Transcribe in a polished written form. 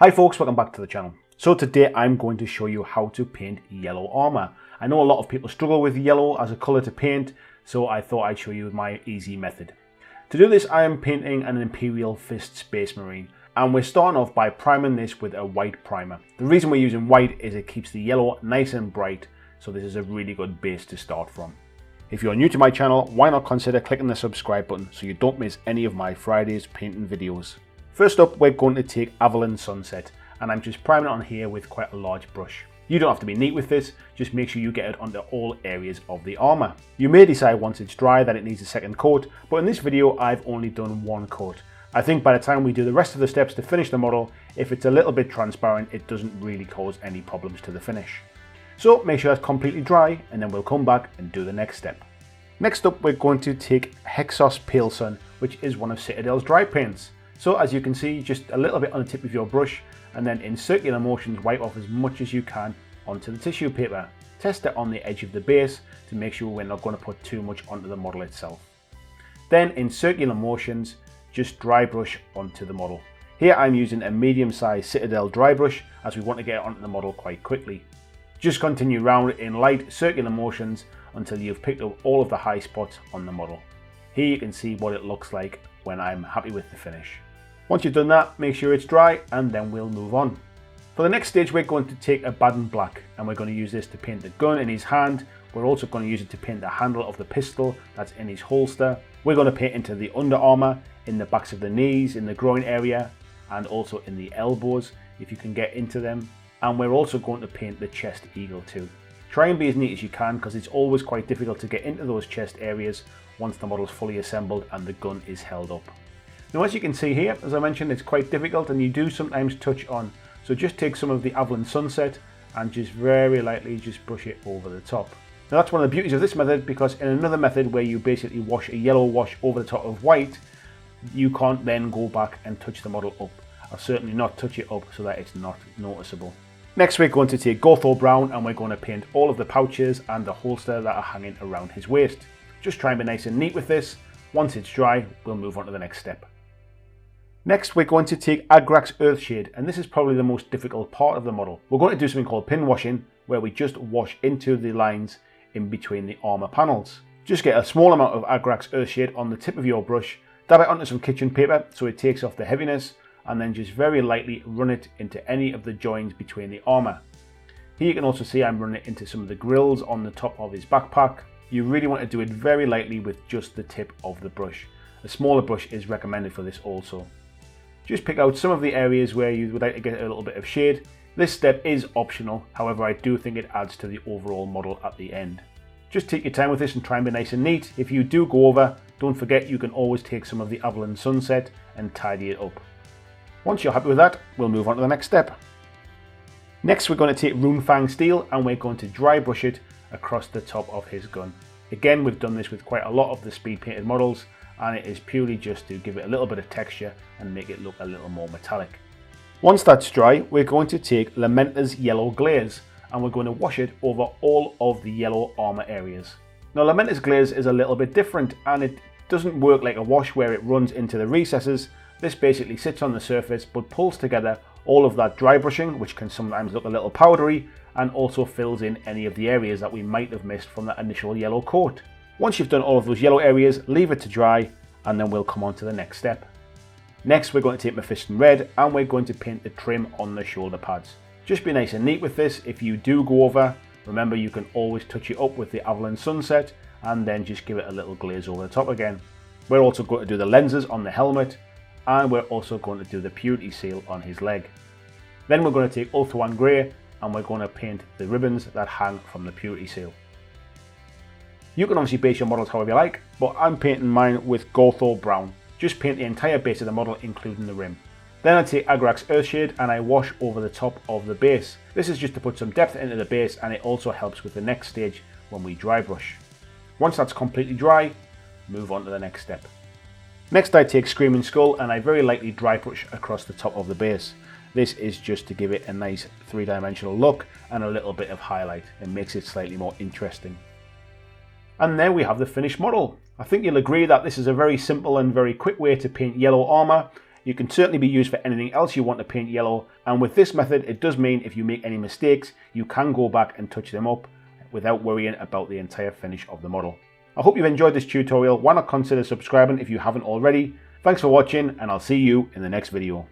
Hi folks, welcome back to the channel. So today I'm going to show you how to paint yellow armor. I know a lot of people struggle with yellow as a color to paint, so I thought I'd show you my easy method. To do this, I am painting an Imperial Fist Space Marine, and we're starting off by priming this with a white primer. The reason we're using white is it keeps the yellow nice and bright, so this is a really good base to start from. If you're new to my channel, why not consider clicking the subscribe button so you don't miss any of my Fridays painting videos. First up, we're going to take Avalon Sunset, and I'm just priming it on here with quite a large brush. You don't have to be neat with this, just make sure you get it onto all areas of the armour. You may decide once it's dry that it needs a second coat, but in this video I've only done one coat. I think by the time we do the rest of the steps to finish the model, if it's a little bit transparent, it doesn't really cause any problems to the finish. So make sure that's completely dry, and then we'll come back and do the next step. Next up, we're going to take Hexos Pale Sun, which is one of Citadel's dry paints. So as you can see, just a little bit on the tip of your brush, and then in circular motions wipe off as much as you can onto the tissue paper. Test it on the edge of the base to make sure we're not going to put too much onto the model itself. Then in circular motions, just dry brush onto the model. Here I'm using a medium-sized Citadel dry brush as we want to get it onto the model quite quickly. Just continue round in light circular motions until you've picked up all of the high spots on the model. Here you can see what it looks like when I'm happy with the finish. Once you've done that, make sure it's dry, and then we'll move on. For the next stage, we're going to take a Baden Black, and we're going to use this to paint the gun in his hand. We're also going to use it to paint the handle of the pistol that's in his holster. We're going to paint into the under armour, in the backs of the knees, in the groin area, and also in the elbows, if you can get into them. And we're also going to paint the chest eagle too. Try and be as neat as you can, because it's always quite difficult to get into those chest areas once the model's fully assembled and the gun is held up. Now as you can see here, as I mentioned, it's quite difficult and you do sometimes touch on. So just take some of the Avalon Sunset and just very lightly just brush it over the top. Now that's one of the beauties of this method, because in another method where you basically wash a yellow wash over the top of white, you can't then go back and touch the model up. Or certainly not touch it up so that it's not noticeable. Next we're going to take Gotho Brown, and we're going to paint all of the pouches and the holster that are hanging around his waist. Just try and be nice and neat with this. Once it's dry, we'll move on to the next step. Next, we're going to take Agrax Earthshade, and this is probably the most difficult part of the model. We're going to do something called pin washing, where we just wash into the lines in between the armour panels. Just get a small amount of Agrax Earthshade on the tip of your brush, dab it onto some kitchen paper so it takes off the heaviness, and then just very lightly run it into any of the joins between the armour. Here you can also see I'm running it into some of the grills on the top of his backpack. You really want to do it very lightly with just the tip of the brush. A smaller brush is recommended for this also. Just pick out some of the areas where you would like to get a little bit of shade. This step is optional, however I do think it adds to the overall model at the end. Just take your time with this and try and be nice and neat. If you do go over, don't forget you can always take some of the Avalon Sunset and tidy it up. Once you're happy with that, we'll move on to the next step. Next we're going to take Runefang Steel, and we're going to dry brush it across the top of his gun. Again, we've done this with quite a lot of the speed painted models, and it is purely just to give it a little bit of texture and make it look a little more metallic. Once that's dry, we're going to take Lamenta's Yellow Glaze, and we're going to wash it over all of the yellow armour areas. Now Lamenta's Glaze is a little bit different, and it doesn't work like a wash where it runs into the recesses. This basically sits on the surface but pulls together all of that dry brushing, which can sometimes look a little powdery, and also fills in any of the areas that we might have missed from that initial yellow coat. Once you've done all of those yellow areas, leave it to dry, and then we'll come on to the next step. Next we're going to take Mephiston Red, and we're going to paint the trim on the shoulder pads. Just be nice and neat with this. If you do go over, remember you can always touch it up with the Avalon Sunset and then just give it a little glaze over the top again. We're also going to do the lenses on the helmet, and we're also going to do the purity seal on his leg. Then we're going to take Ulthuan Grey, and we're going to paint the ribbons that hang from the purity seal. You can obviously base your models however you like, but I'm painting mine with Gotho Brown. Just paint the entire base of the model, including the rim. Then I take Agrax Earthshade and I wash over the top of the base. This is just to put some depth into the base, and it also helps with the next stage when we dry brush. Once that's completely dry, move on to the next step. Next I take Screaming Skull, and I very lightly dry brush across the top of the base. This is just to give it a nice three-dimensional look and a little bit of highlight. It makes it slightly more interesting. And there we have the finished model. I think you'll agree that this is a very simple and very quick way to paint yellow armour. You can certainly be used for anything else you want to paint yellow, and with this method it does mean if you make any mistakes you can go back and touch them up without worrying about the entire finish of the model. I hope you've enjoyed this tutorial. Why not consider subscribing if you haven't already. Thanks for watching, and I'll see you in the next video.